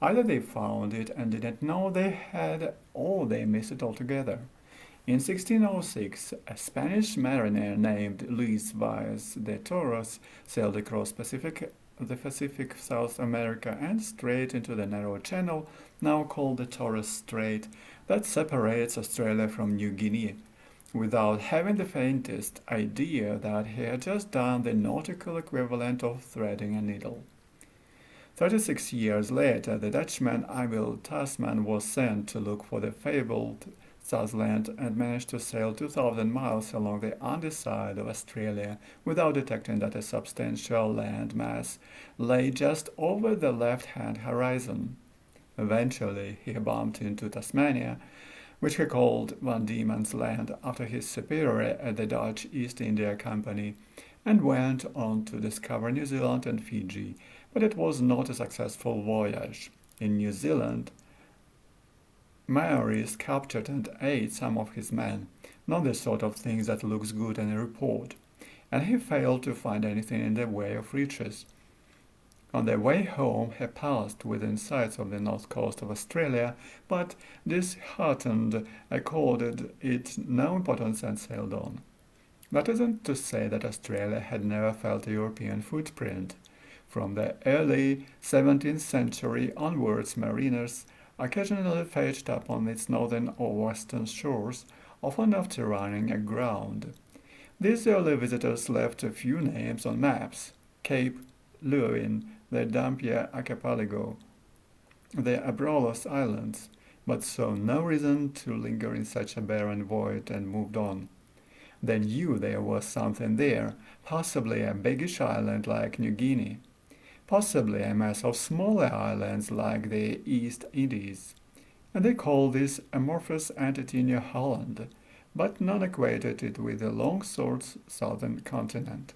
Either they found it and didn't know they had, or they missed it altogether. In 1606, a Spanish mariner named Luis Vaz de Torres sailed across the Pacific, South America, and straight into the narrow channel now called the Torres Strait that separates Australia from New Guinea, without having the faintest idea that he had just done the nautical equivalent of threading a needle. 36 years later, the Dutchman Abel Tasman was sent to look for the fabled Southland and managed to sail 2,000 miles along the underside of Australia without detecting that a substantial land mass lay just over the left-hand horizon. Eventually, he bumped into Tasmania, which he called Van Diemen's Land after his superior at the Dutch East India Company, and went on to discover New Zealand and Fiji, but it was not a successful voyage. In New Zealand, Maoris captured and ate some of his men, not the sort of things that looks good in a report, and he failed to find anything in the way of riches. On their way home he passed within sight of the north coast of Australia, but disheartened accorded it no importance and sailed on. That isn't to say that Australia had never felt a European footprint. From the early 17th century onwards, mariners occasionally fetched up on its northern or western shores, often after running aground. These early visitors left a few names on maps: Cape Lewin, the Dampier Archipelago, the Abrolhos Islands, but saw no reason to linger in such a barren void and moved on. They knew there was something there, possibly a biggish island like New Guinea, possibly a mass of smaller islands like the East Indies, and they called this amorphous entity New Holland, but none equated it with the long-sought southern continent.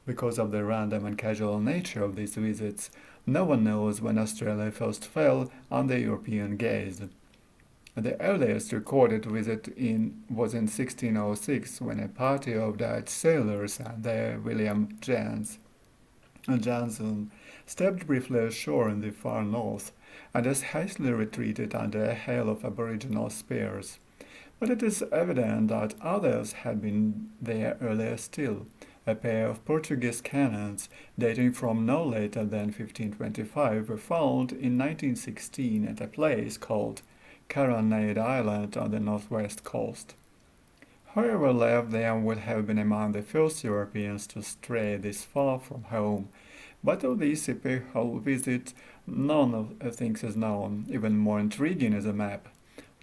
Because of the random and casual nature of these visits, no one knows when Australia first fell under European gaze. The earliest recorded visit was in 1606, when a party of Dutch sailors under William Janssen stepped briefly ashore in the far north, and as hastily retreated under a hail of aboriginal spears. But it is evident that others had been there earlier still. A pair of Portuguese cannons, dating from no later than 1525, were found in 1916 at a place called Caronade Island on the northwest coast. Whoever left them would have been among the first Europeans to stray this far from home, but of this epochal visit none of things is known. Even more intriguing is a map,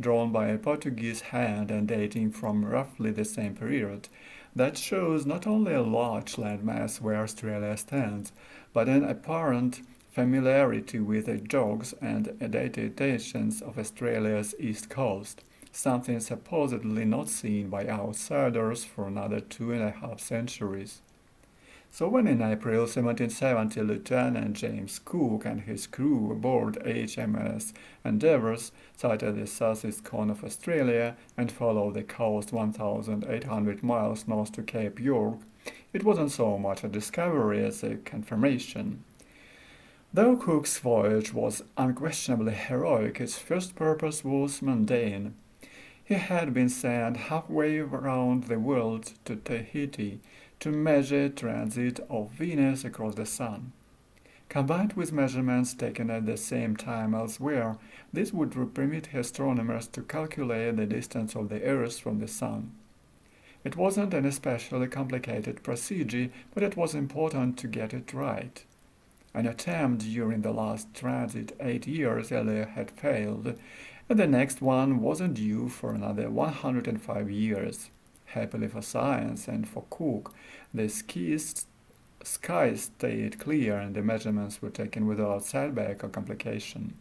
drawn by a Portuguese hand and dating from roughly the same period, that shows not only a large landmass where Australia stands, but an apparent familiarity with the jogs and adaptations of Australia's east coast, something supposedly not seen by outsiders for another 2.5 centuries. So when in April 1770 Lieutenant James Cook and his crew aboard HMS Endeavours sighted the southeast corner of Australia and followed the coast 1,800 miles north to Cape York, it wasn't so much a discovery as a confirmation. Though Cook's voyage was unquestionably heroic, his first purpose was mundane. He had been sent halfway around the world to Tahiti to measure transit of Venus across the Sun. Combined with measurements taken at the same time elsewhere, this would permit astronomers to calculate the distance of the Earth from the Sun. It wasn't an especially complicated procedure, but it was important to get it right. An attempt during the last transit 8 years earlier had failed, and the next one wasn't due for another 105 years. Happily for science and for Cook, the sky stayed clear and the measurements were taken without setback or complication.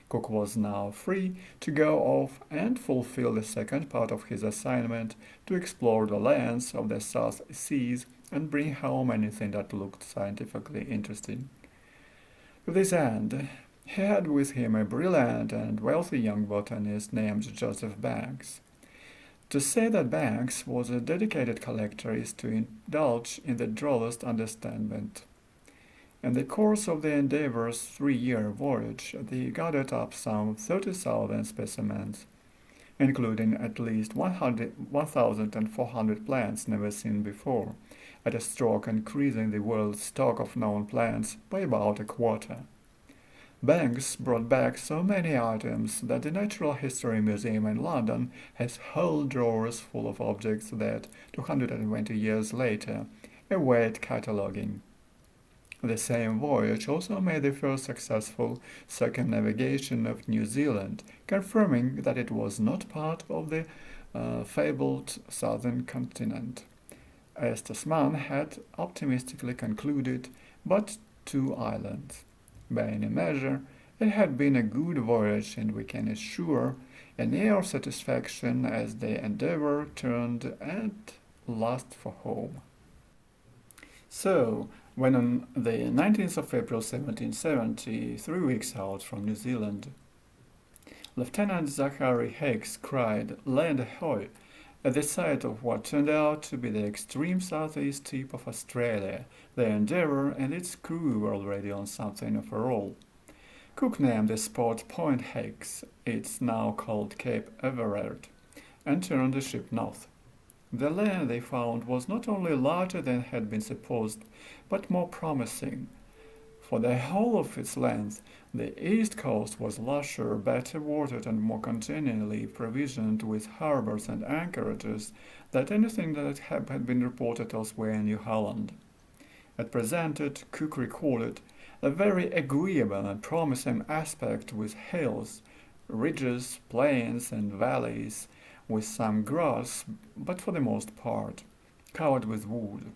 Cook was now free to go off and fulfill the second part of his assignment to explore the lands of the South Seas and bring home anything that looked scientifically interesting. To this end, he had with him a brilliant and wealthy young botanist named Joseph Banks. To say that Banks was a dedicated collector is to indulge in the drollest understatement. In the course of the Endeavour's 3-year voyage, they gathered up some 30,000 specimens, including at least 1,400 plants never seen before, at a stroke increasing the world's stock of known plants by about a quarter. Banks brought back so many items that the Natural History Museum in London has whole drawers full of objects that, 220 years later, await cataloguing. The same voyage also made the first successful circumnavigation of New Zealand, confirming that it was not part of the fabled southern continent, as Tasman had optimistically concluded, but 2 islands. By any measure, it had been a good voyage, and we can assure an air of satisfaction as the Endeavour turned at last for home. So, when on the 19th of April 1770, 3 weeks out from New Zealand, Lieutenant Zachary Hicks cried, "Land ahoy!" at the sight of what turned out to be the extreme southeast tip of Australia, the Endeavour and its crew were already on something of a roll. Cook named the spot Point Hicks, it's now called Cape Everard, and turned the ship north. The land they found was not only larger than had been supposed, but more promising. For the whole of its length, the east coast was lusher, better watered, and more continually provisioned with harbours and anchorages than anything that had been reported elsewhere in New Holland. It presented, Cook recorded, a very agreeable and promising aspect with hills, ridges, plains, and valleys, with some grass, but for the most part covered with wood.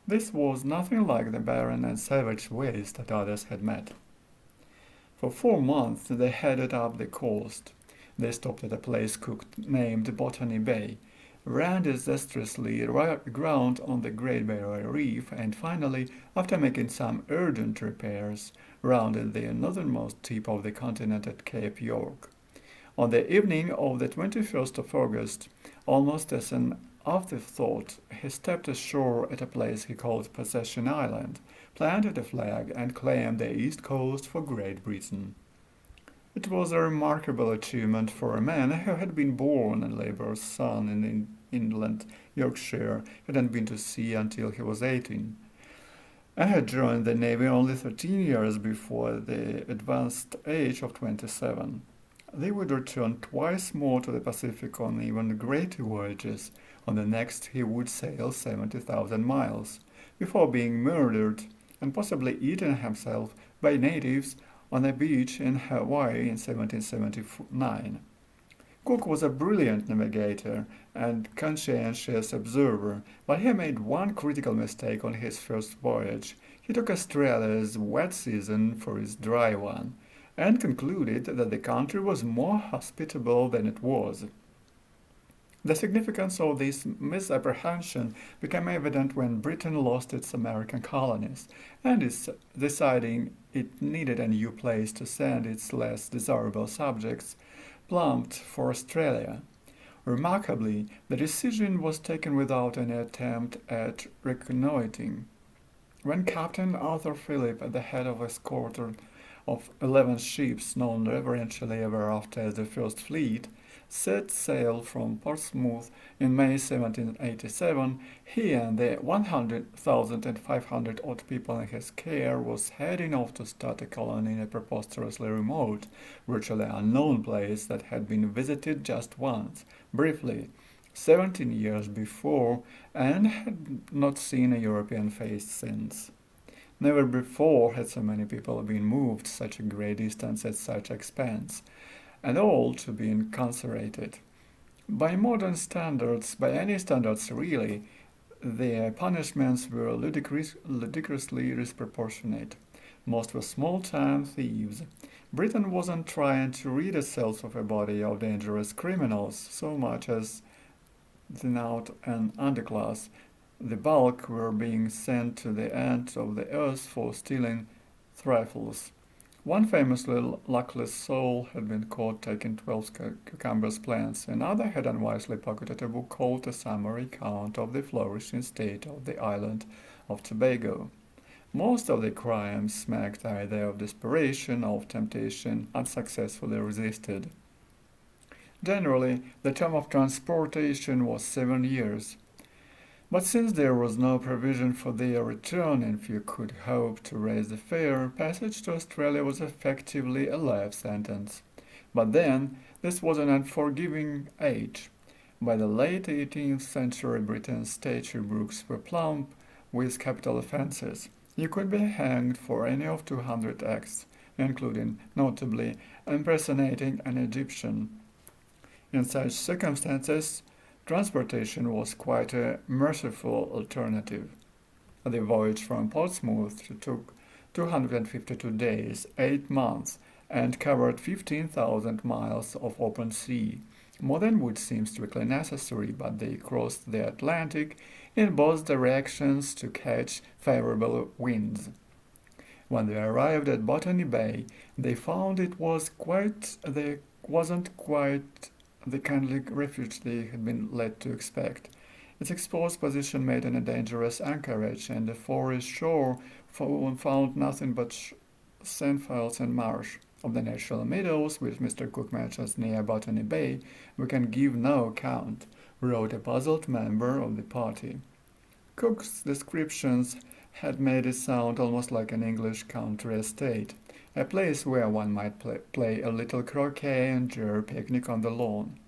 This was nothing like the barren and savage waste that others had met. For 4 months they headed up the coast. They stopped at a place Cook named Botany Bay, ran disastrously aground on the Great Barrier Reef, and finally, after making some urgent repairs, rounded the northernmost tip of the continent at Cape York. On the evening of the 21st of August, almost as an afterthought, he stepped ashore at a place he called Possession Island, planted a flag, and claimed the east coast for Great Britain. It was a remarkable achievement for a man who had been born a labourer's son in inland Yorkshire, hadn't been to sea until he was 18, and had joined the Navy only 13 years before the advanced age of 27. They would return twice more to the Pacific on even greater voyages. On the next he would sail 70,000 miles, before being murdered and possibly eaten himself by natives on a beach in Hawaii in 1779. Cook was a brilliant navigator and conscientious observer, but he made one critical mistake on his first voyage. He took Australia's wet season for his dry one, and concluded that the country was more hospitable than it was. The significance of this misapprehension became evident when Britain lost its American colonies, and is deciding it needed a new place to send its less desirable subjects, plumped for Australia. Remarkably, the decision was taken without any attempt at reconnoitring. When Captain Arthur Phillip, at the head of a squadron of 11 ships, known reverentially ever after as the First Fleet, set sail from Portsmouth in May 1787, he and the 100,500 odd people in his care was heading off to start a colony in a preposterously remote, virtually unknown place that had been visited just once, briefly, 17 years before, and had not seen a European face since. Never before had so many people been moved such a great distance at such expense, and all to be incarcerated. By modern standards, by any standards really, their punishments were ludicrously disproportionate. Most were small-time thieves. Britain wasn't trying to rid itself of a body of dangerous criminals so much as thin out an underclass. The bulk were being sent to the ends of the earth for stealing trifles. One famously luckless soul had been caught taking 12 cucumbers plants. Another had unwisely pocketed a book called A Summary Account of the Flourishing State of the Island of Tobago. Most of the crimes smacked either of desperation or of temptation unsuccessfully resisted. Generally, the term of transportation was 7 years. But since there was no provision for their return and few could hope to raise the fare, passage to Australia was effectively a life sentence. But then, this was an unforgiving age. By the late 18th century, Britain's statute books were plump with capital offences. You could be hanged for any of 200 acts, including, notably, impersonating an Egyptian. In such circumstances, transportation was quite a merciful alternative. The voyage from Portsmouth took 252 days, 8 months, and covered 15,000 miles of open sea, more than would seem strictly necessary, but they crossed the Atlantic in both directions to catch favorable winds. When they arrived at Botany Bay, they found it wasn't quite the kindly refuge they had been led to expect. Its exposed position made it a dangerous anchorage, and the forest shore found nothing but sandfills and marsh. Of the natural meadows which Mr. Cook mentions near Botany Bay, we can give no account, wrote a puzzled member of the party. Cook's descriptions had made it sound almost like an English country estate, a place where one might play a little croquet and enjoy a picnic on the lawn.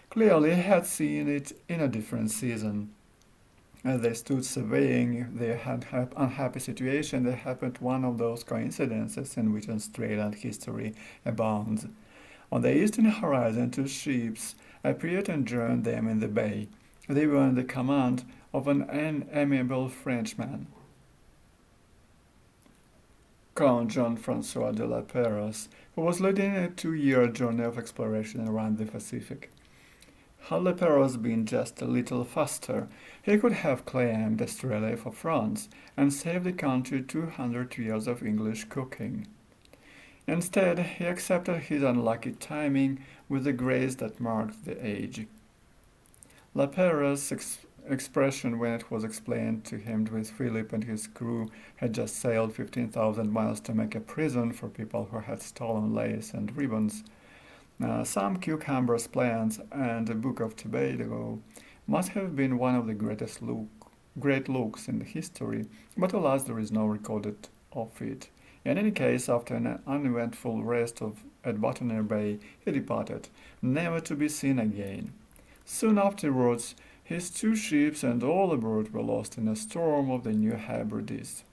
Clearly he had seen it in a different season. As they stood surveying their unhappy situation, there happened one of those coincidences in which Australian history abounds. On the eastern horizon, two ships appeared and joined them in the bay. They were in the command of an amiable Frenchman, Count Jean-Francois de la Perros, who was leading a 2-year journey of exploration around the Pacific. Had La Perros been just a little faster, he could have claimed Australia for France and saved the country 200 years of English cooking. Instead, he accepted his unlucky timing with the grace that marked the age. La Perros' expression when it was explained to him that Philip and his crew had just sailed 15,000 miles to make a prison for people who had stolen lace and ribbons, some cucumbers, plants, and a book of tobacco must have been one of the great looks in history, but alas, there is no recorded of it. In any case, after an uneventful rest at Botany Bay, he departed, never to be seen again. Soon afterwards, his 2 ships and all aboard were lost in a storm of the New Hebrides.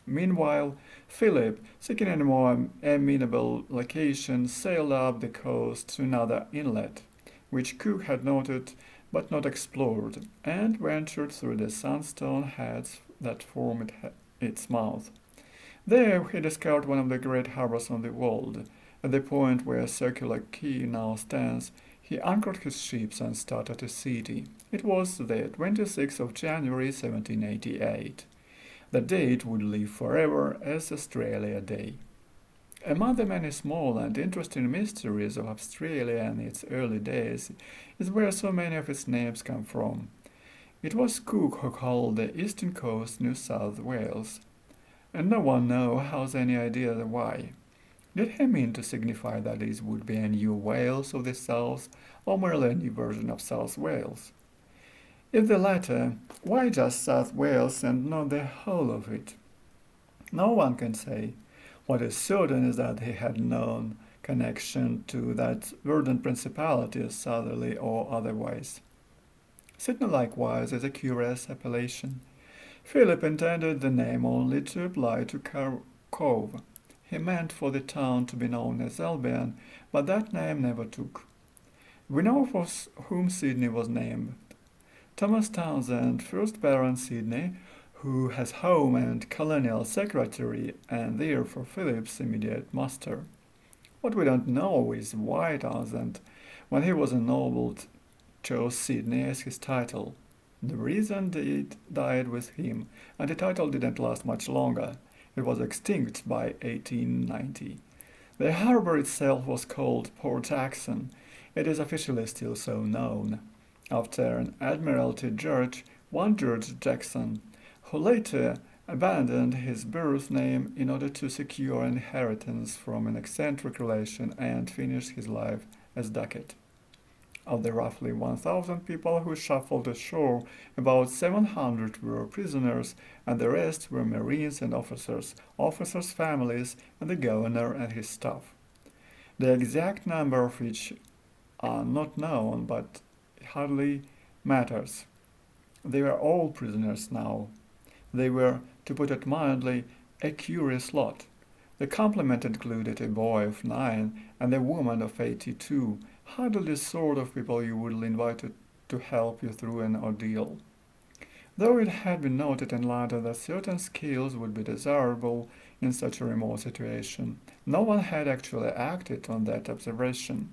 Meanwhile, Philip, seeking a more amenable location, sailed up the coast to another inlet, which Cook had noted but not explored, and ventured through the sandstone heads that form its mouth. There he discovered one of the great harbours on the world. At the point where Circular Quay now stands, he anchored his ships and started to sea. It was the 26th of January 1788. The date would live forever as Australia Day. Among the many small and interesting mysteries of Australia in its early days is where so many of its names come from. It was Cook who called the eastern coast New South Wales, and no one now has any idea why. Did he mean to signify that it would be a new Wales of the South, or merely a new version of South Wales? If the latter, why just South Wales and not the whole of it? No one can say. What is certain is that he had no connection to that verdant principality, southerly or otherwise. Sydney likewise is a curious appellation. Philip intended the name only to apply to Cove. He meant for the town to be known as Albion, but that name never took. We know for whom Sydney was named. Thomas Townsend, 1st Baron Sydney, who has Home and Colonial Secretary and therefore Philip's immediate master. What we don't know is why Townsend, when he was ennobled, chose Sydney as his title. The reason it died with him, and the title didn't last much longer. It was extinct by 1890. The harbour itself was called Port Jackson. It is officially still so known, after an Admiralty judge, one George Jackson, who later abandoned his birth name in order to secure inheritance from an eccentric relation, and finished his life as Ducat. Of the roughly 1,000 people who shuffled ashore, about 700 were prisoners, and the rest were Marines and officers' families, and the governor and his staff. The exact number of which are not known, but it hardly matters. They were all prisoners now. They were, to put it mildly, a curious lot. The complement included a boy of 9 and a woman of 82, hardly the sort of people you would invite to help you through an ordeal. Though it had been noted in London that certain skills would be desirable in such a remote situation, no one had actually acted on that observation.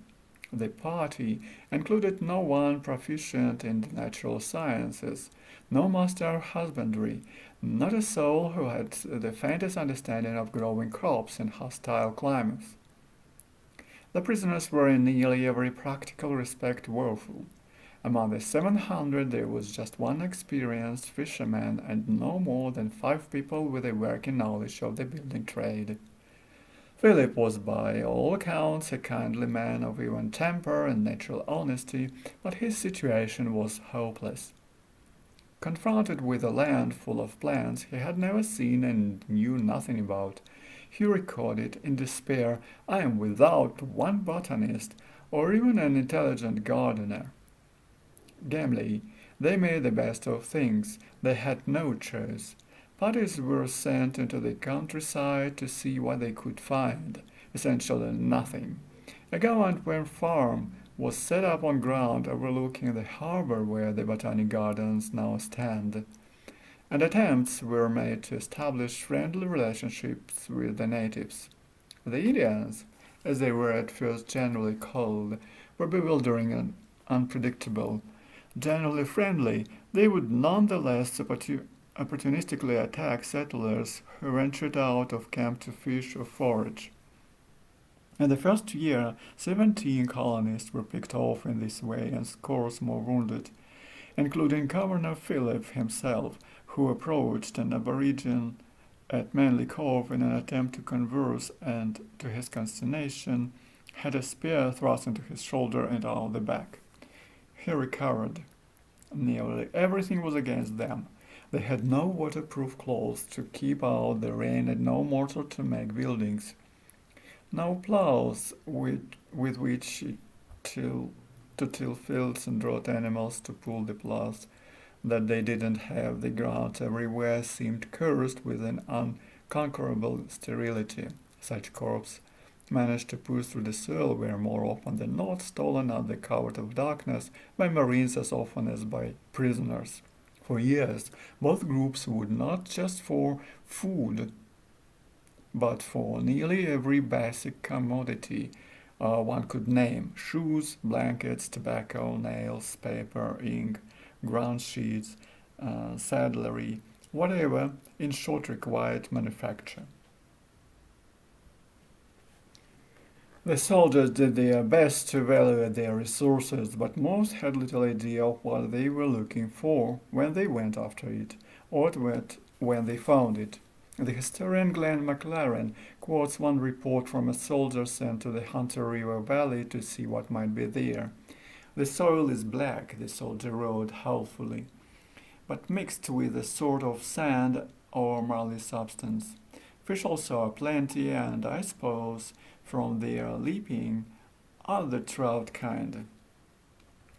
The party included no one proficient in the natural sciences, no master of husbandry, not a soul who had the faintest understanding of growing crops in hostile climates. The prisoners were in nearly every practical respect woeful. Among the 700 there was just one experienced fisherman and no more than 5 people with a working knowledge of the building trade. Philip was by all accounts a kindly man of even temper and natural honesty, but his situation was hopeless. Confronted with a land full of plants he had never seen and knew nothing about, he recorded in despair, "I am without one botanist, or even an intelligent gardener." Gamely, they made the best of things. They had no choice. Parties were sent into the countryside to see what they could find. Essentially nothing. A government farm was set up on ground overlooking the harbor where the Botanic Gardens now stand, and attempts were made to establish friendly relationships with the natives. The Indians, as they were at first generally called, were bewildering and unpredictable. Generally friendly, they would nonetheless opportunistically attack settlers who ventured out of camp to fish or forage. In the first year, 17 colonists were picked off in this way and scores more wounded, including Governor Philip himself, who approached an aborigine at Manly Cove in an attempt to converse and, to his consternation, had a spear thrust into his shoulder and out the back. He recovered. Nearly everything was against them. They had no waterproof clothes to keep out the rain and no mortar to make buildings. No plows with which to till fields and draught animals to pull the plows that they didn't have. The ground everywhere seemed cursed with an unconquerable sterility. Such corpses managed to push through the soil were more often than not stolen under cover of darkness by Marines as often as by prisoners. For years, both groups would not just for food, but for nearly every basic commodity one could name: shoes, blankets, tobacco, nails, paper, ink, ground sheets, saddlery, whatever in short required manufacture. The soldiers did their best to evaluate their resources, but most had little idea of what they were looking for when they went after it, or when they found it. The historian Glenn McLaren quotes one report from a soldier sent to the Hunter River Valley to see what might be there. "The soil is black," the soldier wrote hopefully, "but mixed with a sort of sand or marly substance. Fish also are plenty, and I suppose from their leaping are the trout kind."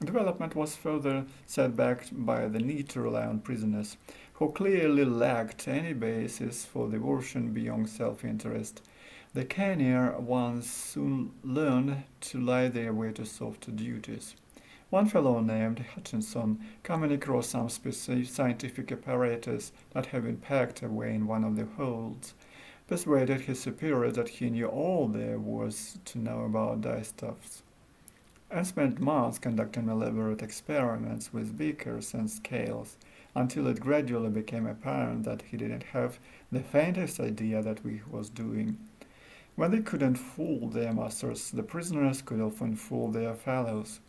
Development was further set back by the need to rely on prisoners, who clearly lacked any basis for devotion beyond self-interest. The cannier ones soon learned to lie their way to soft duties. One fellow named Hutchinson, coming across some specific scientific apparatus that had been packed away in one of the holds, persuaded his superiors that he knew all there was to know about dyestuffs, and spent months conducting elaborate experiments with beakers and scales, until it gradually became apparent that he didn't have the faintest idea that he was doing. When they couldn't fool their masters, the prisoners could often fool their fellows.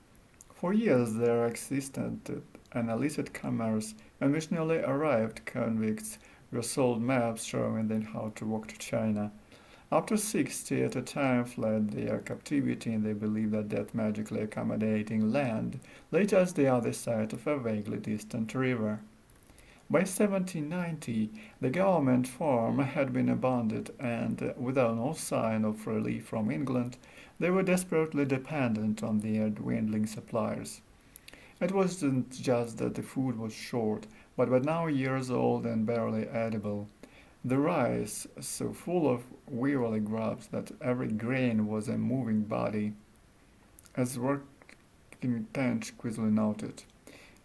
For years there existed an illicit commerce in which newly arrived convicts were sold maps showing them how to walk to China. After 60 at a time fled their captivity, and they believed that death magically accommodating land lay just the other side of a vaguely distant river. By 1790, the government farm had been abandoned, and without no sign of relief from England, they were desperately dependent on their dwindling supplies. It wasn't just that the food was short, but by now years old and barely edible. The rice, so full of weary grubs that every grain was a moving body, as working Tench quizzically noted.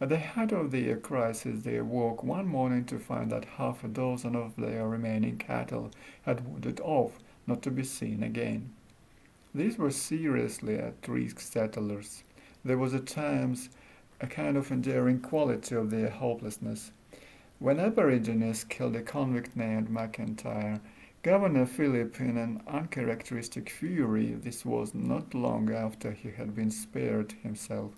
At the height of their crisis, they awoke one morning to find that half a dozen of their remaining cattle had wandered off, not to be seen again. These were seriously at-risk settlers. There was at times a kind of endearing quality of their hopelessness. When Aborigines killed a convict named McIntyre, Governor Philip, in an uncharacteristic fury, this was not long after he had been spared himself,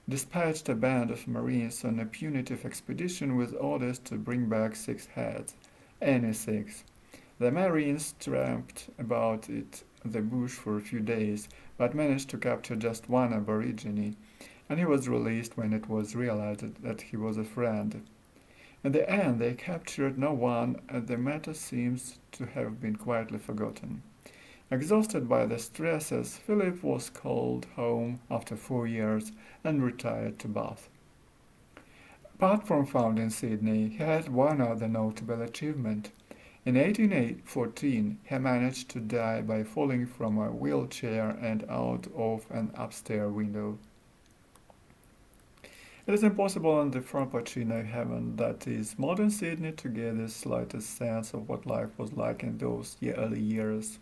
dispatched a band of Marines on a punitive expedition with orders to bring back 6 heads. Any 6. The Marines tramped about the bush for a few days, but managed to capture just one Aborigine, and he was released when it was realized that he was a friend. In the end, they captured no one, and the matter seems to have been quietly forgotten. Exhausted by the stresses, Philip was called home after 4 years and retired to Bath. Apart from founding Sydney, he had one other notable achievement. In 1814, he managed to die by falling from a wheelchair and out of an upstairs window. It is impossible on the Frappuccino heaven that is modern Sydney to get the slightest sense of what life was like in those early years.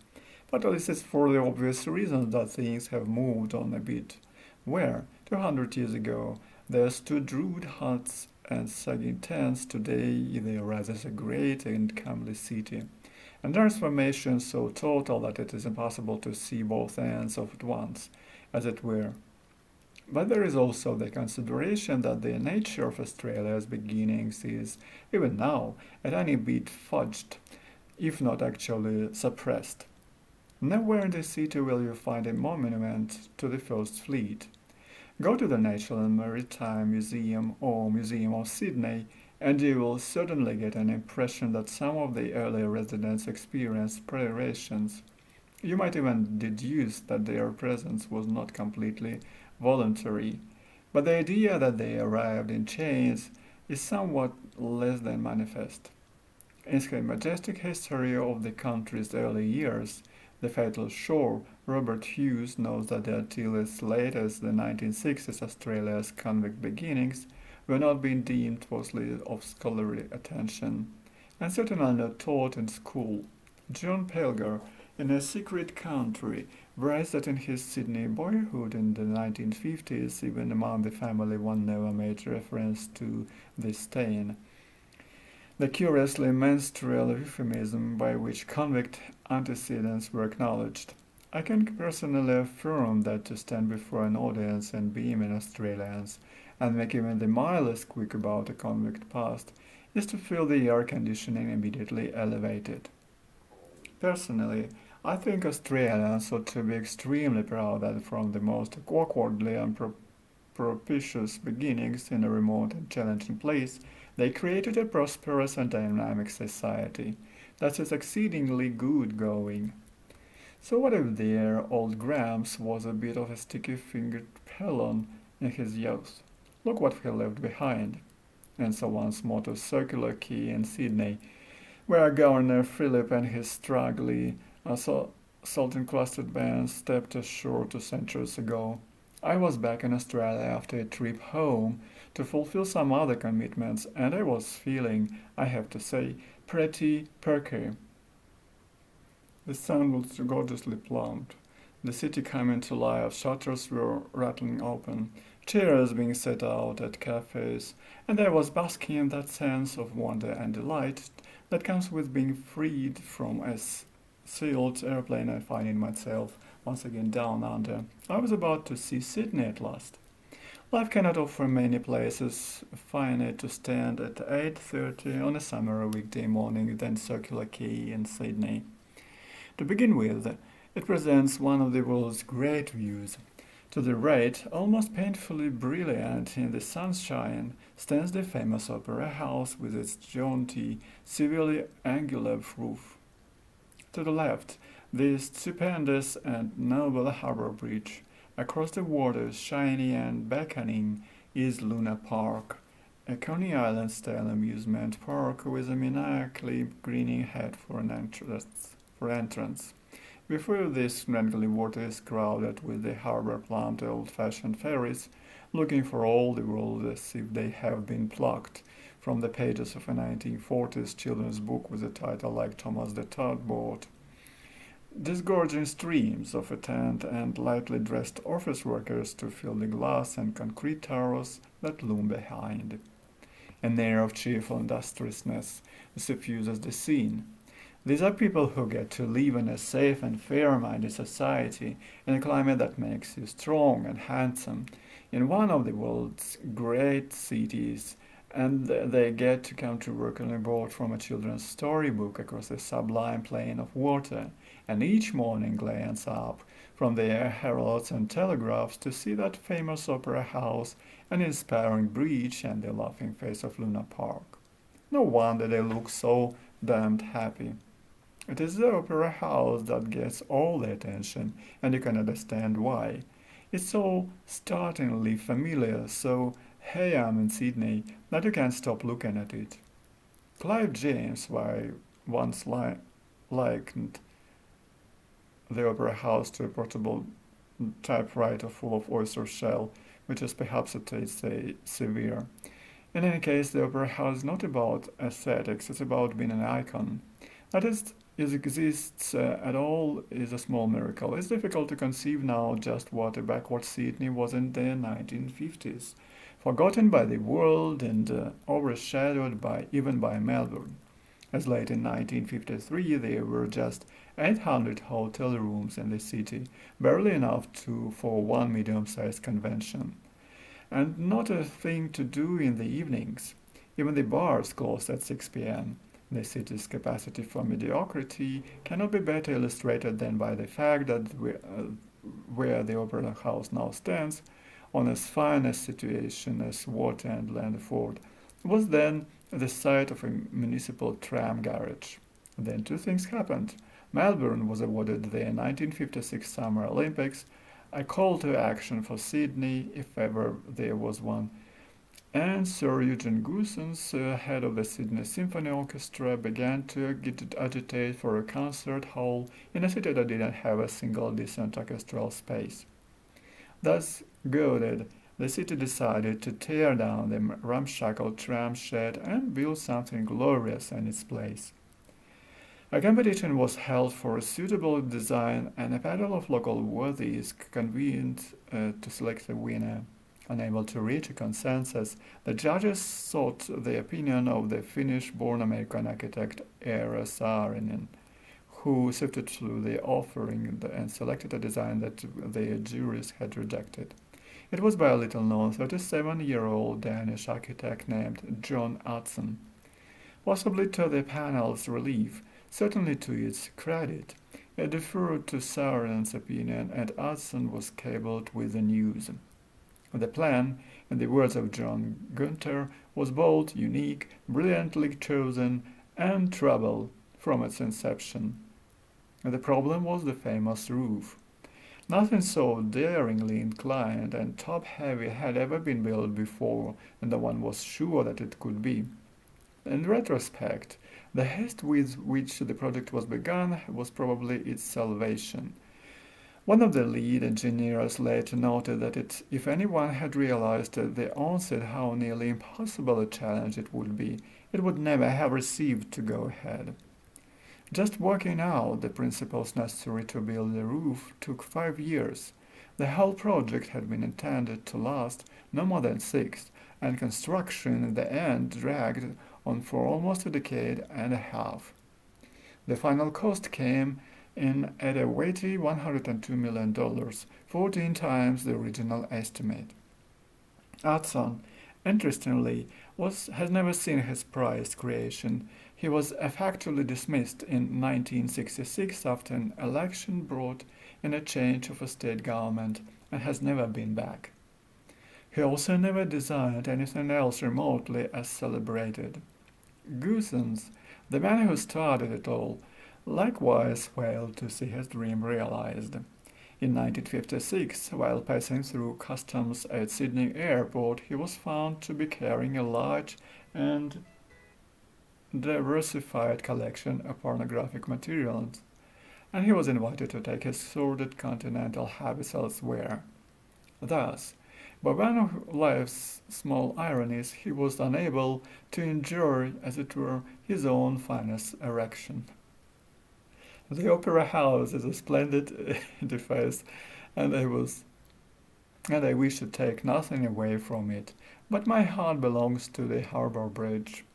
But at least it's for the obvious reason that things have moved on a bit. Where, 200 years ago, there stood rude huts and sagging tents, today they rise as a great and comely city. And transformation so total that it is impossible to see both ends of it at once, as it were. But there is also the consideration that the nature of Australia's beginnings is, even now, a tiny bit fudged, if not actually suppressed. Nowhere in the city will you find a monument to the First Fleet. Go to the Natural and Maritime Museum or Museum of Sydney, and you will certainly get an impression that some of the early residents experienced privations. You might even deduce that their presence was not completely voluntary, but the idea that they arrived in chains is somewhat less than manifest. In his majestic history of the country's early years, The Fatal Shore, Robert Hughes notes that until as late as the 1960s Australia's convict beginnings were not being deemed worthy of scholarly attention, and certainly not taught in school. John Pelger, in A Secret Country, writes that in his Sydney boyhood in the 1950s, even among the family one never made reference to this stain, the curiously menstrual euphemism by which convict antecedents were acknowledged. I can personally affirm that to stand before an audience and beam in Australians, and make even the mildest squeak about a convict past, is to feel the air conditioning immediately elevated. Personally, I think Australians ought to be extremely proud that from the most awkwardly unpropitious beginnings in a remote and challenging place, they created a prosperous and dynamic society that is exceedingly good going. So what if their old Gramps was a bit of a sticky-fingered pelon in his youth? Look what he left behind. And so once more to Circular Quay in Sydney, where Governor Phillip and his straggly, salt-encrusted band stepped ashore 2 centuries ago. I was back in Australia after a trip home to fulfill some other commitments, and I was feeling, I have to say, pretty perky. The sun was gorgeously plumped. The city came to life, shutters were rattling open, chairs being set out at cafes, and I was basking in that sense of wonder and delight that comes with being freed from a sealed airplane and finding myself once again down under. I was about to see Sydney at last. Life cannot offer many places finer to stand at 8:30 on a summer weekday morning than Circular Quay in Sydney. To begin with, it presents one of the world's great views. To the right, almost painfully brilliant in the sunshine, stands the famous Opera House with its jaunty, severely angular roof. To the left, the stupendous and noble harbour bridge. Across the water, shiny and beckoning, is Luna Park, a Coney Island-style amusement park with a maniacally grinning head for entrance. Before this friendly water is crowded with the harbour-plumbed old-fashioned ferries, looking for all the world as if they have been plucked from the pages of a 1940s children's book with a title like Thomas the Tugboat. Disgorging streams of attend and lightly dressed office workers to fill the glass and concrete towers that loom behind. An air of cheerful industriousness suffuses the scene. These are people who get to live in a safe and fair-minded society in a climate that makes you strong and handsome in one of the world's great cities, and they get to come to work on a boat from a children's storybook across a sublime plain of water, and each morning glance up from their heralds and telegraphs to see that famous opera house, an inspiring bridge, and the laughing face of Luna Park. No wonder they look so damned happy. It is the opera house that gets all the attention, and you can understand why. It's so startlingly familiar, so hey, I'm in Sydney, that you can't stop looking at it. Clive James once likened the opera house to a portable typewriter full of oyster shell, which is perhaps a tad severe. In any case, the opera house is not about aesthetics, it's about being an icon. That is, it exists at all is a small miracle. It's difficult to conceive now just what a backward Sydney was in the 1950s, forgotten by the world and overshadowed even by Melbourne. As late in 1953, there were just 800 hotel rooms in the city, barely enough for one medium-sized convention. And not a thing to do in the evenings. Even the bars closed at 6 p.m. The city's capacity for mediocrity cannot be better illustrated than by the fact that where the Opera House now stands, on as fine a situation as water and land afford, was then the site of a municipal tram garage. Then two things happened. Melbourne was awarded the 1956 Summer Olympics, a call to action for Sydney if ever there was one, and Sir Eugene Goosens, head of the Sydney Symphony Orchestra, began to agitate for a concert hall in a city that didn't have a single decent orchestral space. Thus goaded, the city decided to tear down the ramshackle tram shed and build something glorious in its place. A competition was held for a suitable design, and a panel of local worthies convened to select a winner. Unable to reach a consensus, the judges sought the opinion of the Finnish-born American architect Eero Saarinen, who sifted through the offering and selected a design that the juries had rejected. It was by a little-known 37-year-old Danish architect named John Utzon. Possibly to the panel's relief, certainly to its credit, it deferred to Saarinen's opinion, and Utzon was cabled with the news. The plan, in the words of John Gunther, was bold, unique, brilliantly chosen, and trouble from its inception. The problem was the famous roof. Nothing so daringly inclined and top-heavy had ever been built before, and no one was sure that it could be. In retrospect, the haste with which the project was begun was probably its salvation. One of the lead engineers later noted that if anyone had realized at the onset how nearly impossible a challenge it would be, it would never have received to go ahead. Just working out the principles necessary to build the roof took 5 years. The whole project had been intended to last no more than 6, and construction in the end dragged on for almost a decade and a half. The final cost came in at a weighty $102 million, 14 times the original estimate. Hudson, interestingly, has never seen his prized creation. He was effectively dismissed in 1966 after an election brought in a change of a state government and has never been back. He also never designed anything else remotely as celebrated. Goossens, the man who started it all, likewise failed to see his dream realized. In 1956, while passing through customs at Sydney Airport, he was found to be carrying a large and diversified collection of pornographic materials, and he was invited to take his sordid continental habits elsewhere. Thus, by one of life's small ironies, he was unable to enjoy, as it were, his own finest erection. The Opera House is a splendid edifice, and I wish to take nothing away from it, but my heart belongs to the Harbour Bridge.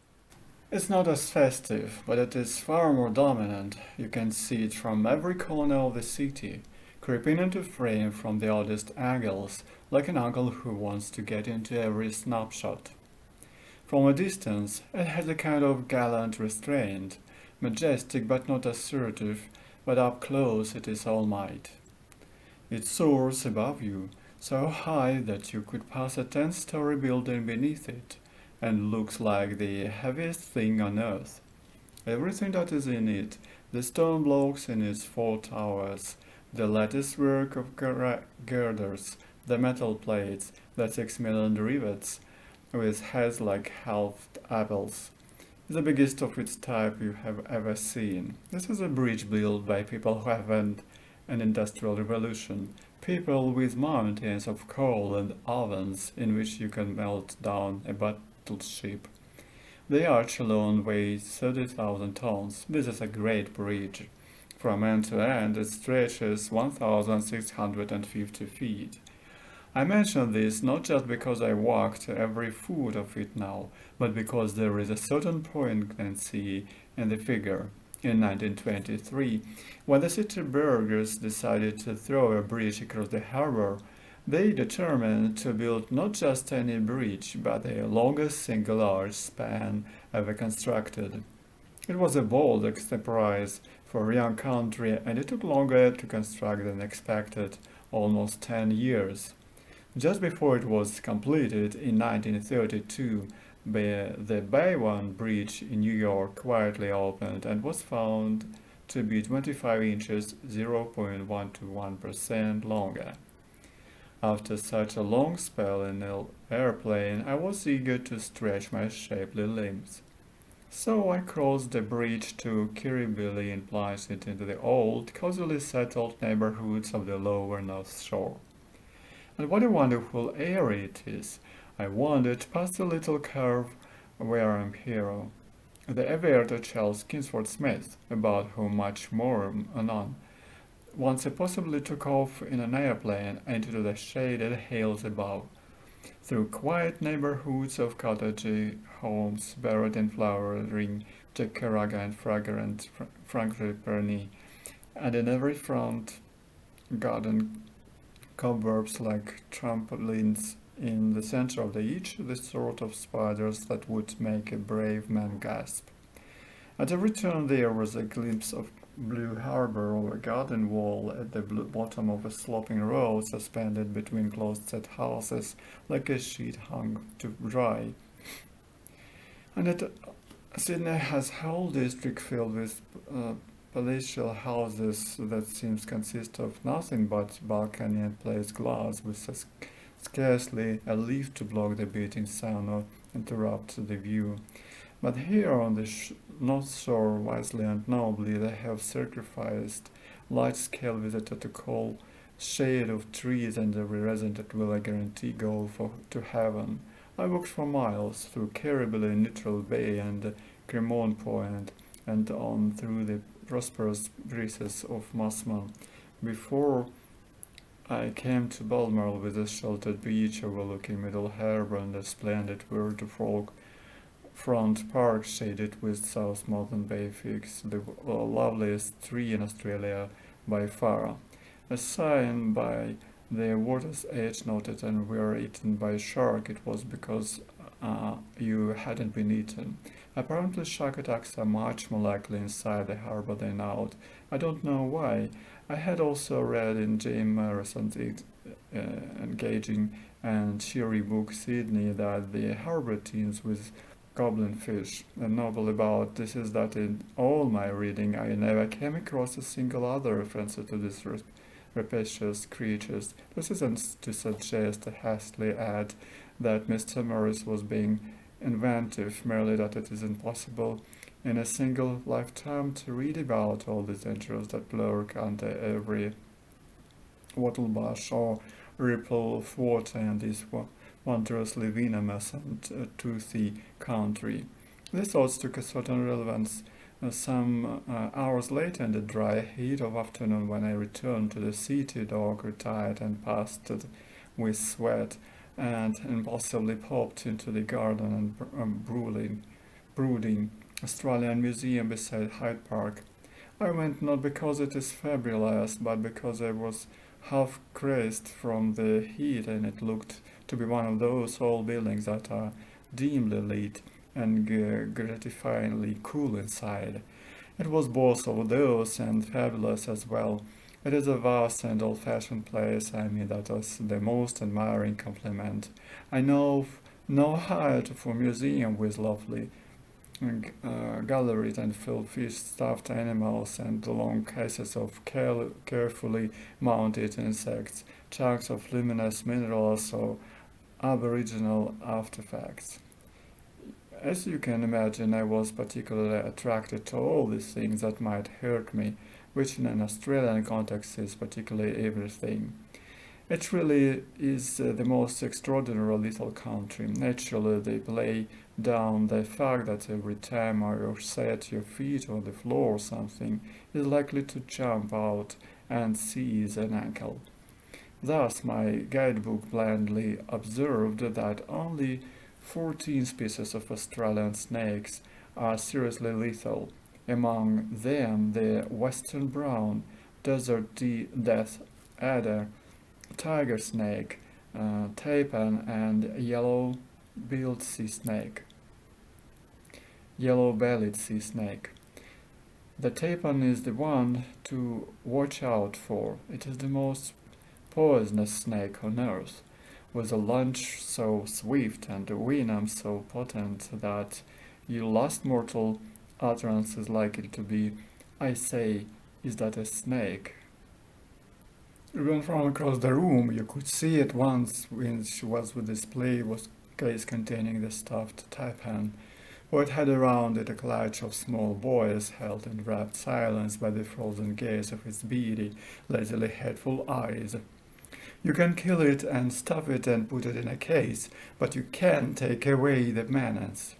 It's not as festive, but it is far more dominant. You can see it from every corner of the city, creeping into frame from the oddest angles, like an uncle who wants to get into every snapshot. From a distance, it has a kind of gallant restraint, majestic but not assertive, but up close it is all might. It soars above you, so high that you could pass a 10-story building beneath it, and looks like the heaviest thing on earth. Everything that is in it, the stone blocks in its four towers, the lattice work of girders, the metal plates, the 6 million rivets, with heads like halved apples, is the biggest of its type you have ever seen. This is a bridge built by people who haven't an industrial revolution, people with mountains of coal and ovens in which you can melt down a battleship. The arch alone weighs 30,000 tons. This is a great bridge. From end to end, it stretches 1,650 feet. I mention this not just because I walked every foot of it now, but because there is a certain poignancy in the figure. In 1923, when the city burghers decided to throw a bridge across the harbor, they determined to build not just any bridge, but the longest single arch span ever constructed. It was a bold enterprise for a young country, and it took longer to construct than expected, almost 10 years. Just before it was completed in 1932, the Bay One Bridge in New York quietly opened and was found to be 25 inches (0.121% longer. After such a long spell in an airplane, I was eager to stretch my shapely limbs. So I crossed the bridge to Kirribilli and plunged it into the old, cosily settled neighborhoods of the lower North Shore. And what a wonderful area it is! I wandered past the little cove where I'm hero. The aviator Charles Kingsford Smith, about whom much more anon, once possibly took off in an airplane into the shaded hills above, through quiet neighborhoods of cottage homes buried in flowering jacaranda and fragrant frangipani, and in every front garden cobwebs like trampolines in the center of each, the sort of spiders that would make a brave man gasp. At every turn there was a glimpse of blue harbor or a garden wall at the bottom of a sloping road suspended between close-set houses like a sheet hung to dry. And Sydney has a whole district filled with palatial houses that seems consist of nothing but balcony and plate glass with scarcely a leaf to block the beating sun or interrupt the view. But here on the North Shore, wisely and nobly, they have sacrificed large-scale visitor to call shade of trees, and every resident will, I guarantee, go to heaven. I walked for miles through Kirribilli, Neutral Bay, and Cremorne Point, and on through the prosperous breezes of Mossman, before I came to Balmoral with a sheltered beach overlooking Middle Harbour and a splendid waterfall front park shaded with South Mountain Bay figs, the loveliest tree in Australia by far. A sign by the water's edge noted and were eaten by a shark, it was because you hadn't been eaten. Apparently, shark attacks are much more likely inside the harbor than out. I don't know why. I had also read in Jim Morrison's engaging and cheery book Sydney that the harbor teems with goblin fish. A novel about this is that in all my reading I never came across a single other reference to these rapacious creatures. This isn't to suggest, hastily add, that Mr. Morris was being inventive, merely that it is impossible in a single lifetime to read about all the dangers that lurk under every wattlebush or ripple of water in this wondrously venomous and toothy country. These thoughts took a certain relevance some hours later in the dry heat of afternoon when I returned to the city, dog retired and pasted with sweat, and impulsively popped into the garden and brooding Australian Museum beside Hyde Park. I went not because it is fabulous, but because I was half crazed from the heat and it looked to be one of those old buildings that are dimly lit and gratifyingly cool inside. It was both of those and fabulous as well. It is a vast and old-fashioned place. I mean that was the most admiring compliment. I know no height for museum with lovely galleries and full fish, stuffed animals, and long cases of carefully mounted insects, chunks of luminous minerals or aboriginal artifacts. As you can imagine, I was particularly attracted to all these things that might hurt me, which in an Australian context is particularly everything. It really is the most extraordinary little country. Naturally, they play down the fact that every time you set your feet on the floor, something is likely to jump out and seize an ankle. Thus, my guidebook blandly observed that only 14 species of Australian snakes are seriously lethal. Among them, the western brown, desert death adder, tiger snake, taipan, and yellow-bellied sea snake. The taipan is the one to watch out for. It is the most poisonous snake on earth, with a lunge so swift and a venom so potent that your last mortal utterance is likely to be, "I say, is that a snake?" Even from across the room, you could see at once when she was with display was case containing the stuffed taipan, for it had around it a clutch of small boys held in rapt silence by the frozen gaze of its beady, lazily hateful eyes. You can kill it and stuff it and put it in a case, but you can't take away the menace.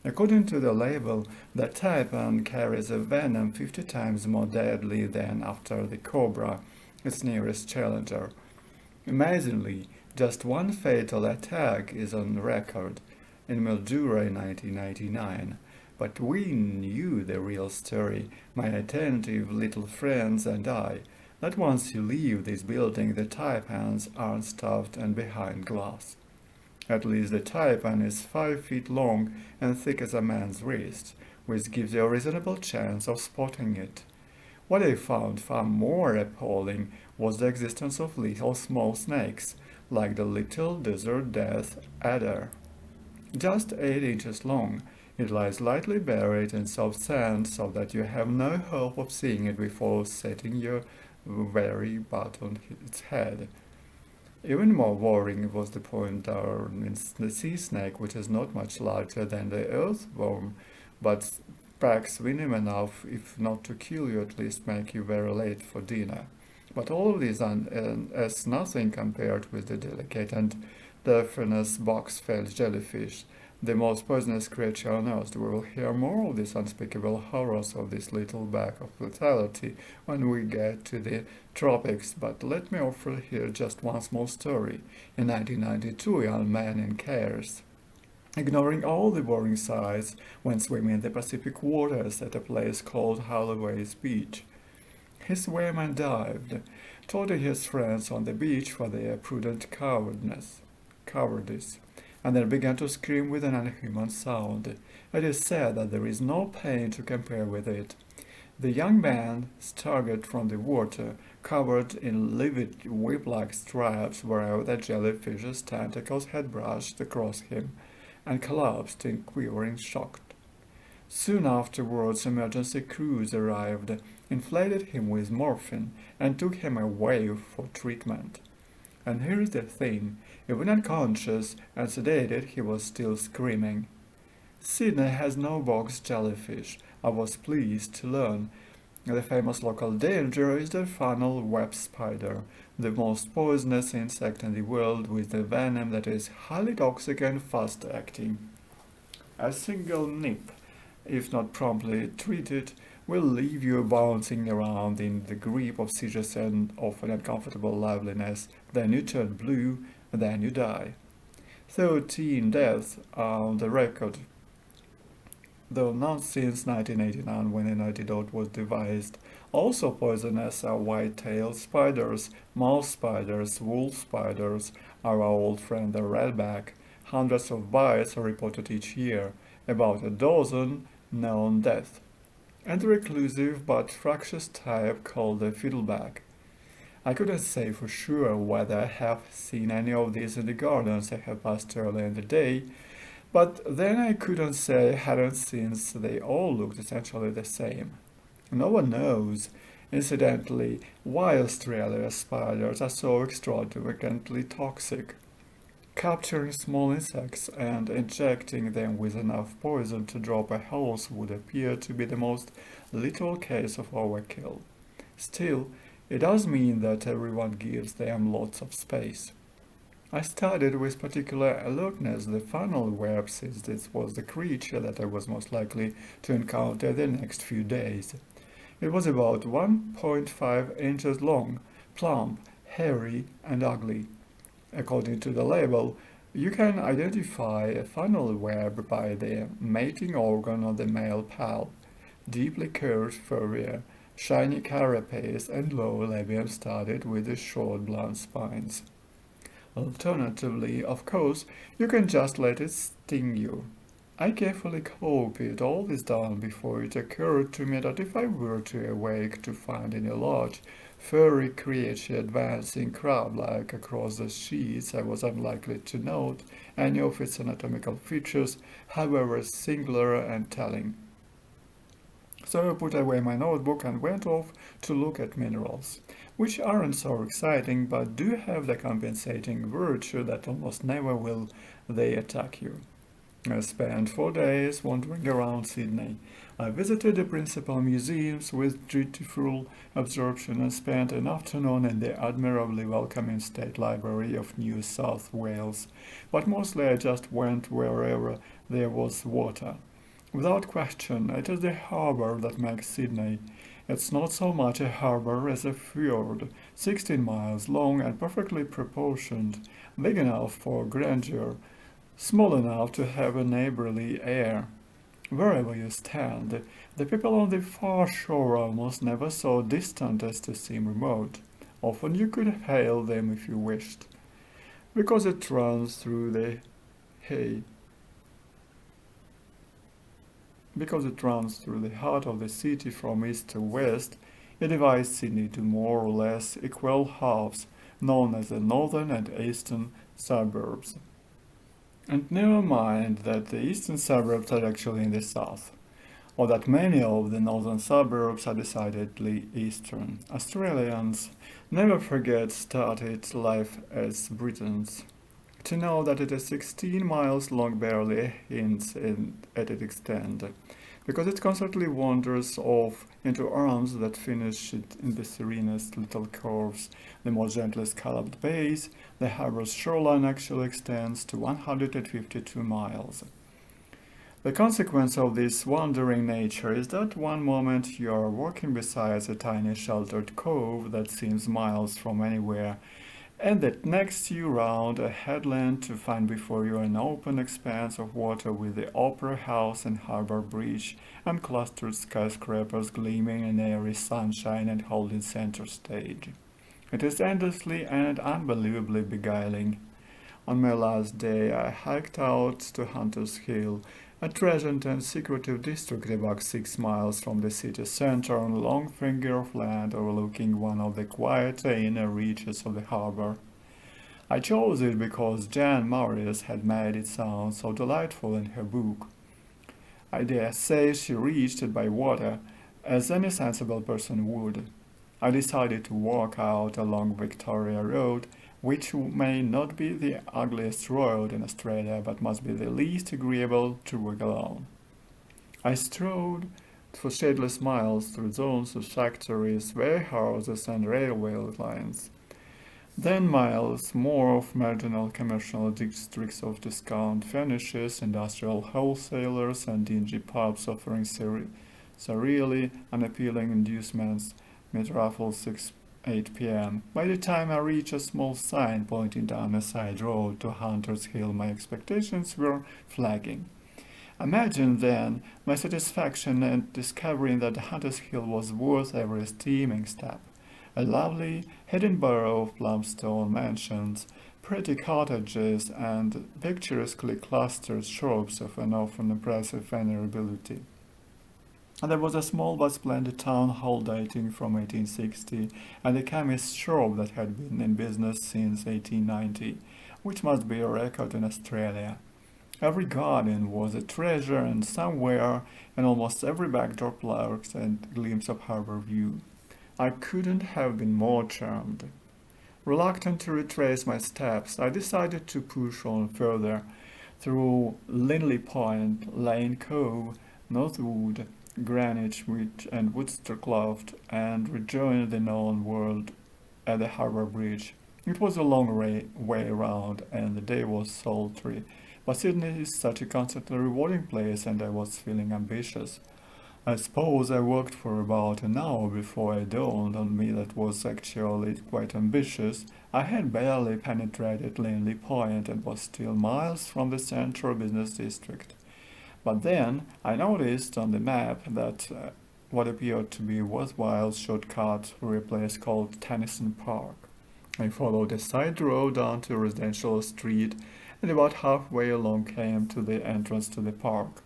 According to the label, the taipan carries a venom 50 times more deadly than after the cobra, its nearest challenger. Amazingly, just one fatal attack is on record in Mildura in 1999. But we knew the real story, my attentive little friends and I, that once you leave this building the taipans aren't stuffed and behind glass. At least the taipan is 5 feet long and thick as a man's wrist, which gives you a reasonable chance of spotting it. What I found far more appalling was the existence of little small snakes, like the little desert death adder. Just 8 inches long, it lies lightly buried in soft sand so that you have no hope of seeing it before setting your very butt on its head. Even more worrying was the point down in the sea snake, which is not much larger than the earthworm, but packs venom enough, if not to kill you, at least make you very late for dinner. But all of these are as nothing compared with the delicate and diaphanous box-fed jellyfish, the most poisonous creature on earth. We will hear more of these unspeakable horrors of this little bag of lethality when we get to the tropics, but let me offer here just one small story. In 1992, a young man in Cairns, ignoring all the boring sights, went swimming in the Pacific waters at a place called Holloway's Beach. He swam and dived taunting his friends on the beach for their prudent cowardice, and then began to scream with an unhuman sound. It is said that there is no pain to compare with it. The young man staggered from the water, covered in livid whip-like stripes wherever the jellyfish's tentacles had brushed across him, and collapsed in quivering shock. Soon afterwards, emergency crews arrived, inflated him with morphine, and took him away for treatment. And here's the thing, even unconscious and sedated, he was still screaming. Sydney has no box jellyfish, I was pleased to learn. The famous local danger is the funnel web spider, the most poisonous insect in the world, with a venom that is highly toxic and fast-acting. A single nip, if not promptly treated, will leave you bouncing around in the grip of seizures and of an uncomfortable liveliness. Then you turn blue, then you die. 13 deaths on the record, though not since 1989 when an antidote was devised. Also poisonous are white-tailed spiders, mouse spiders, wool spiders, our old friend the redback. Hundreds of bites are reported each year, about a dozen known deaths, and the reclusive but fractious type called the fiddleback. I couldn't say for sure whether I have seen any of these in the gardens I have passed earlier in the day, but then I couldn't say I hadn't, since they all looked essentially the same. No one knows, incidentally, why Australian spiders are so extravagantly toxic. Capturing small insects and injecting them with enough poison to drop a hose would appear to be the most literal case of overkill. Still, it does mean that everyone gives them lots of space. I studied with particular alertness the funnel web, since this was the creature that I was most likely to encounter the next few days. It was about 1.5 inches long, plump, hairy, and ugly. According to the label, you can identify a funnel web by the mating organ of the male palp, deeply curved fovea, shiny carapace, and lower labium studded with short blunt spines. Alternatively, of course, you can just let it sting you. I carefully copied all this down before it occurred to me that if I were to awake to find any large, furry creature advancing crab-like across the sheets, I was unlikely to note any of its anatomical features, however singular and telling. So I put away my notebook and went off to look at minerals, which aren't so exciting but do have the compensating virtue that almost never will they attack you. I spent 4 days wandering around Sydney. I visited the principal museums with dutiful absorption and spent an afternoon in the admirably welcoming State Library of New South Wales, but mostly I just went wherever there was water. Without question, it is the harbour that makes Sydney. It's not so much a harbour as a fjord, 16 miles long and perfectly proportioned, big enough for grandeur, small enough to have a neighbourly air. Wherever you stand, the people on the far shore are almost never so distant as to seem remote. Often you could hail them if you wished. Because it runs through the hay. Because it runs through the heart of the city from east to west, it divides Sydney into more or less equal halves, known as the northern and eastern suburbs. And never mind that the eastern suburbs are actually in the south, or that many of the northern suburbs are decidedly eastern. Australians never forget started life as Britons. To know that it is 16 miles long barely hints at its extent, because it constantly wanders off into arms that finish it in the serenest little curves. The more gently scalloped bays, the harbour's shoreline actually extends to 152 miles. The consequence of this wandering nature is that one moment you are walking beside a tiny sheltered cove that seems miles from anywhere, and that next you round a headland to find before you an open expanse of water with the Opera House and Harbour Bridge and clustered skyscrapers gleaming in airy sunshine and holding center stage. It is endlessly and unbelievably beguiling. On my last day, I hiked out to Hunter's Hill, a treasant and secretive district about 6 miles from the city center on a long finger of land overlooking one of the quieter inner reaches of the harbor. I chose it because Jan Marius had made it sound so delightful in her book. I dare say she reached it by water, as any sensible person would. I decided to walk out along Victoria Road, which may not be the ugliest road in Australia, but must be the least agreeable to walk alone. I strode for shadeless miles through zones of factories, warehouses, and railway lines. Then miles more of marginal commercial districts of discount finishes, industrial wholesalers, and dingy pubs offering surreally unappealing inducements mid-ruffle 8 p.m. By the time I reached a small sign pointing down a side road to Hunter's Hill, my expectations were flagging. Imagine then my satisfaction at discovering that Hunter's Hill was worth every steaming step. A lovely hidden borough of plumstone mansions, pretty cottages, and picturesquely clustered shops of an often impressive venerability. And there was a small but splendid town hall dating from 1860, and a chemist's shop that had been in business since 1890, which must be a record in Australia. Every garden was a treasure, and somewhere in almost every backdrop lurks a glimpse of harbour view. I couldn't have been more charmed. Reluctant to retrace my steps, I decided to push on further through Linley Point, Lane Cove, Northwood, Greenwich, and Woodstockloft, and rejoined the known world at the harbour bridge. It was a long way round, and the day was sultry, but Sydney is such a constantly rewarding place, and I was feeling ambitious. I suppose I walked for about an hour before it dawned on me that was actually quite ambitious. I had barely penetrated Linley Point and was still miles from the central business district. But then I noticed on the map that what appeared to be a worthwhile shortcut through a place called Tennyson Park. I followed a side road down to a residential street and about halfway along came to the entrance to the park.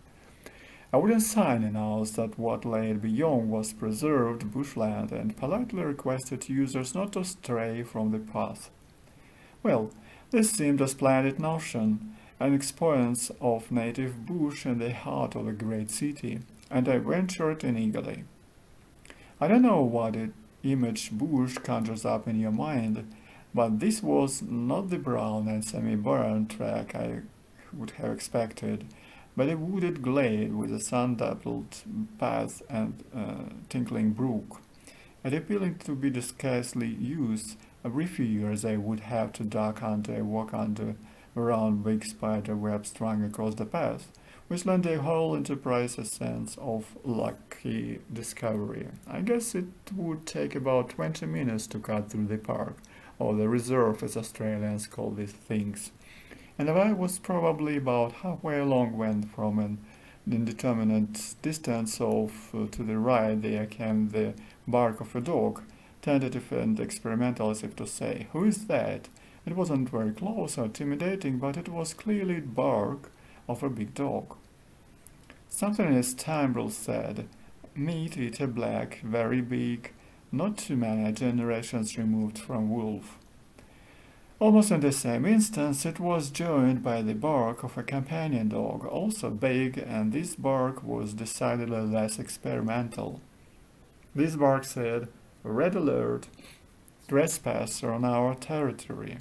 A wooden sign announced that what lay beyond was preserved bushland and politely requested users not to stray from the path. Well, this seemed a splendid notion, an expanse of native bush in the heart of a great city, and I ventured in eagerly. I don't know what image bush conjures up in your mind, but this was not the brown and semi-barren track I would have expected, but a wooded glade with a sun-dappled path and tinkling brook. It appealing to be scarcely used. Every few years I would have to duck under a walk under a round big spider web strung across the path, which lent a whole enterprise a sense of lucky discovery. I guess it would take about 20 minutes to cut through the park, or the reserve as Australians call these things. And I was probably about halfway along when from an indeterminate distance off to the right there came the bark of a dog, tentative and experimental as if to say, "Who is that?" It wasn't very close or intimidating, but it was clearly the bark of a big dog. Something in its timbre said, "Meat eater black, very big, not too many generations removed from wolf." Almost in the same instant, it was joined by the bark of a companion dog, also big, and this bark was decidedly less experimental. This bark said, "Red alert, trespasser on our territory."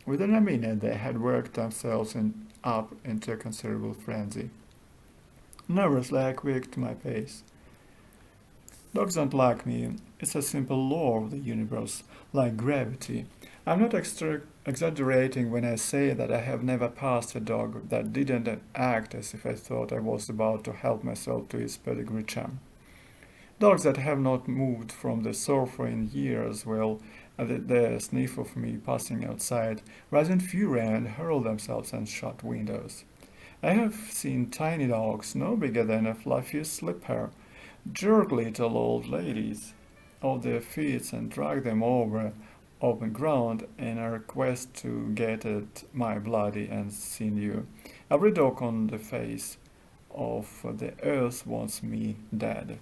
Within a minute, they had worked themselves up into a considerable frenzy. Nervously, I quickened my pace. Dogs don't like me. It's a simple law of the universe, like gravity. I'm not exaggerating when I say that I have never passed a dog that didn't act as if I thought I was about to help myself to his pedigree chum. Dogs that have not moved from the sofa in years will, at the sniff of me passing outside, rise in fury and hurl themselves and shut windows. I have seen tiny dogs, no bigger than a fluffy slipper, jerk little old ladies off their feet and drag them over open ground in a quest to get at my bloody and sinew. Every dog on the face of the earth wants me dead.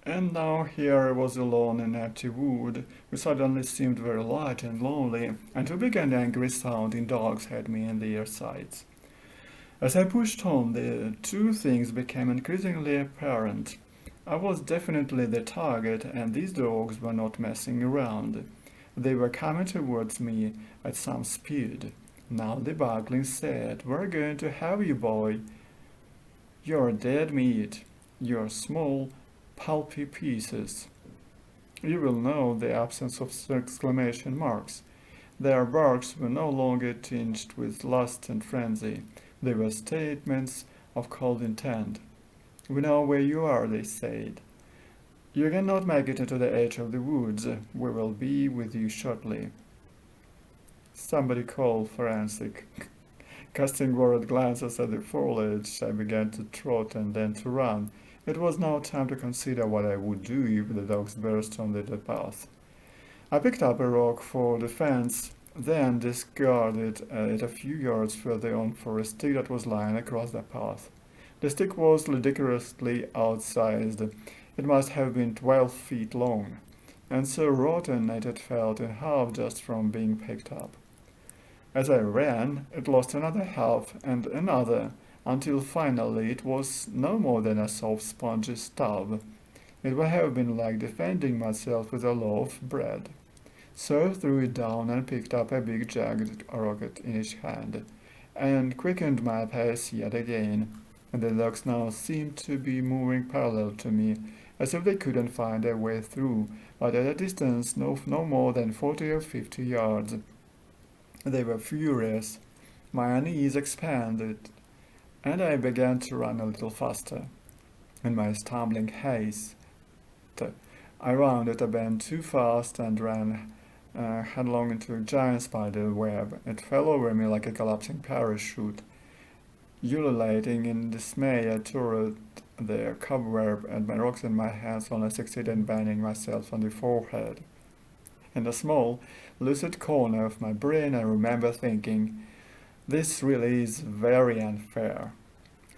And now here I was alone in empty wood, which suddenly seemed very light and lonely, and a big and angry sounding dogs had me in their sights. As I pushed on, the two things became increasingly apparent. I was definitely the target, and these dogs were not messing around. They were coming towards me at some speed. Now the Buckling said, "We're going to have you, boy. You're dead meat. You're small, pulpy pieces." You will know the absence of exclamation marks. Their barks were no longer tinged with lust and frenzy. They were statements of cold intent. "We know where you are," they said. "You cannot make it into the edge of the woods. We will be with you shortly." Somebody called forensic. Casting worried glances at the foliage, I began to trot and then to run. It was now time to consider what I would do if the dogs burst on the path. I picked up a rock for defense, then discarded it a few yards further on for a stick that was lying across the path. The stick was ludicrously outsized. It must have been 12 feet long, and so rotten that it fell in half just from being picked up. As I ran, it lost another half and another, until finally it was no more than a soft spongy stub. It would have been like defending myself with a loaf of bread. So I threw it down and picked up a big jagged rocket in each hand, and quickened my pace yet again. And the dogs now seemed to be moving parallel to me, as if they couldn't find their way through, but at a distance no more than 40 or 50 yards. They were furious. My unease expanded, and I began to run a little faster. In my stumbling haste, I rounded a bend too fast and ran headlong into a giant spider web. It fell over me like a collapsing parachute. Ululating in dismay, I tore at the cobweb and my rocks in my hands when I succeeded in banging myself on the forehead. In a small, lucid corner of my brain, I remember thinking, "This really is very unfair."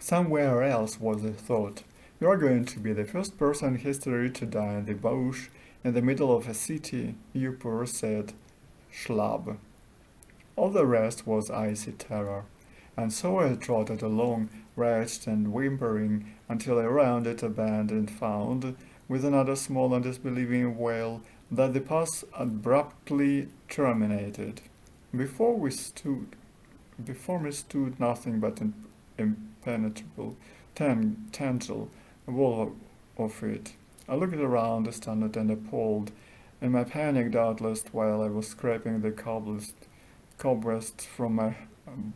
Somewhere else was the thought, "You are going to be the first person in history to die in the bush in the middle of a city, you poor sad schlub." All the rest was icy terror. And so I trotted along, wretched and whimpering, until I rounded a bend and found, with another small and disbelieving wail, that the path abruptly terminated. Before me stood nothing but an impenetrable, tangible wall of it. I looked around, astounded and appalled. In my panic, doubtless, while I was scraping the cobwebs from my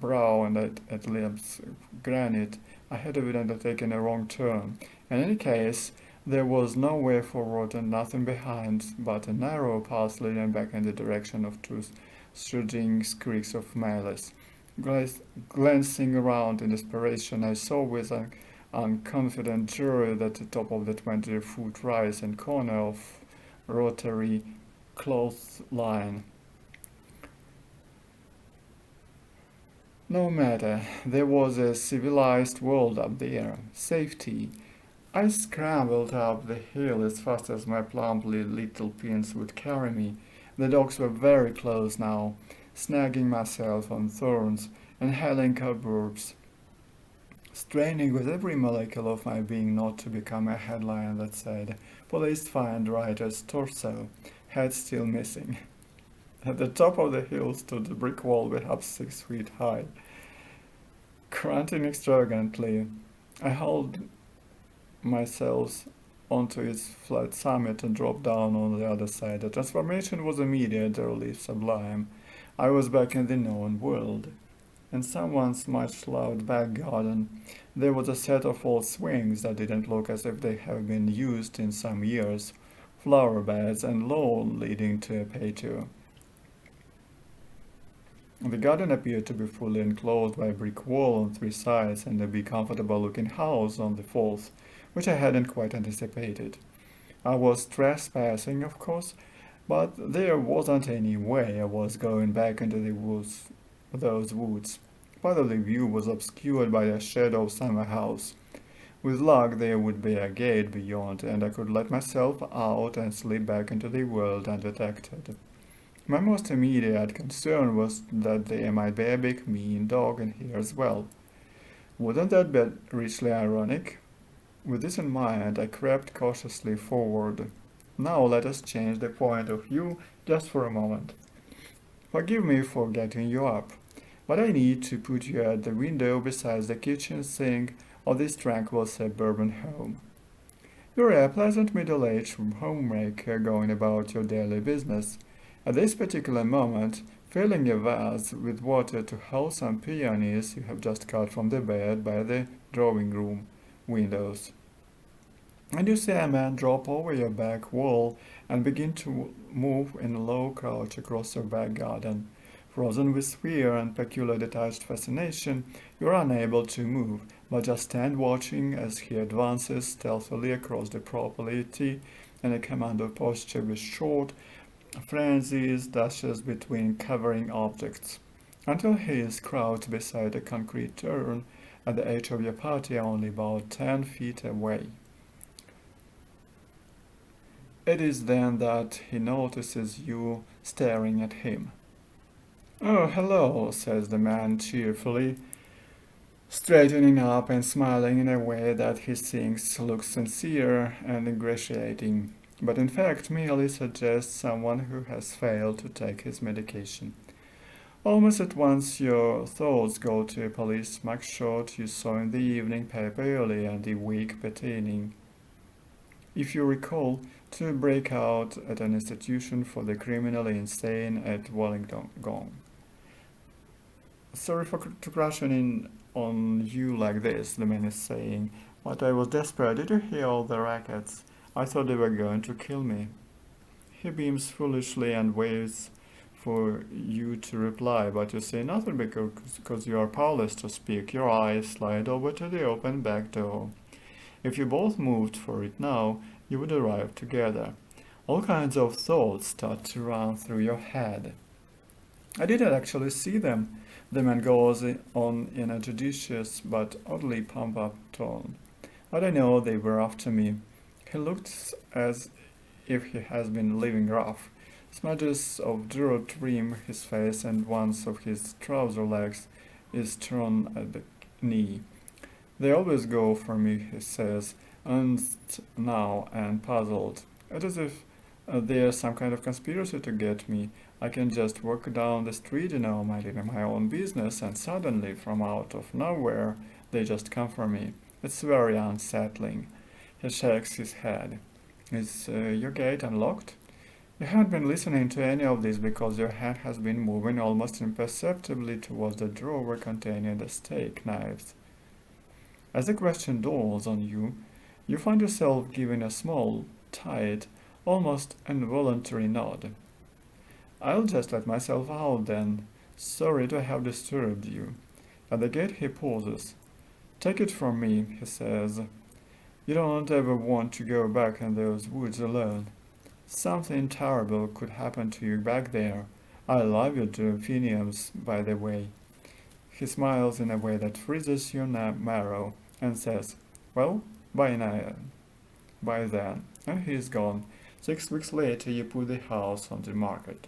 brow and at lips granite, I had evidently taken a wrong turn. In any case, there was no way forward and nothing behind but a narrow path leading back in the direction of two surging creeks of malice. Glancing around in desperation, I saw with an unconfident joy that the top of the 20-foot rise and corner of rotary clothesline. No matter, there was a civilized world up there. Safety. I scrambled up the hill as fast as my plumply little pins would carry me. The dogs were very close now, snagging myself on thorns and hailing cobwebs, straining with every molecule of my being not to become a headline that said, "Police find writer's torso, head still missing." At the top of the hill stood a brick wall perhaps 6 feet high. Grunting extravagantly, I hauled myself onto its flat summit and dropped down on the other side. The transformation was immediate, the relief sublime. I was back in the known world. In someone's much-loved back garden, there was a set of old swings that didn't look as if they had been used in some years, flower beds and lawn leading to a patio. The garden appeared to be fully enclosed by a brick wall on 3 sides and a big comfortable-looking house on the 4th, which I hadn't quite anticipated. I was trespassing, of course, But there wasn't any way I was going back into those woods. Part of the view was obscured by the shadow of summer house. With luck, there would be a gate beyond, and I could let myself out and slip back into the world undetected. My most immediate concern was that there might be a big mean dog in here as well. Wouldn't that be richly ironic? With this in mind, I crept cautiously forward. Now let us change the point of view just for a moment. Forgive me for getting you up, but I need to put you at the window beside the kitchen sink of this tranquil suburban home. You're a pleasant middle-aged homemaker going about your daily business. At this particular moment, filling a vase with water to hold some peonies you have just cut from the bed by the drawing room windows. And you see a man drop over your back wall and begin to move in a low crouch across your back garden. Frozen with fear and peculiar detached fascination, you are unable to move, but just stand watching as he advances stealthily across the property in a commando posture with short, frenzied dashes between covering objects, until he is crouched beside a concrete turn at the edge of your patio only about 10 feet away. It is then that he notices you staring at him. "Oh, hello," says the man cheerfully, straightening up and smiling in a way that he thinks looks sincere and ingratiating, but in fact merely suggests someone who has failed to take his medication. Almost at once your thoughts go to a police mugshot you saw in the evening paper earlier in the week pertaining, if you recall, to a breakout at an institution for the criminally insane at Wellington. "Sorry to crash in on you like this," the man is saying, "but I was desperate. Did you hear all the rackets? I thought they were going to kill me." He beams foolishly and waits for you to reply, but you say nothing because you are powerless to speak. Your eyes slide over to the open back door. If you both moved for it now, you would arrive together. All kinds of thoughts start to run through your head. "I didn't actually see them," the man goes on in a judicious but oddly pumped-up tone. "But I know they were after me." He looks as if he has been living rough. Smudges of dirt trim his face and one of his trouser legs is torn at the knee. "They always go for me," he says, earnest now and puzzled. "It is as if there's some kind of conspiracy to get me. I can just walk down the street, minding my own business, and suddenly, from out of nowhere, they just come for me. It's very unsettling." He shakes his head. "Is your gate unlocked?" You haven't been listening to any of this because your hand has been moving almost imperceptibly towards the drawer containing the steak knives. As the question dawns on you, you find yourself giving a small, tight, almost involuntary nod. "I'll just let myself out then. Sorry to have disturbed you." At the gate he pauses. "Take it from me," he says. "You don't ever want to go back in those woods alone. Something terrible could happen to you back there. I love your delphiniums, by the way." He smiles in a way that freezes your marrow and says, "Well, bye then," and he is gone. 6 weeks later you put the house on the market.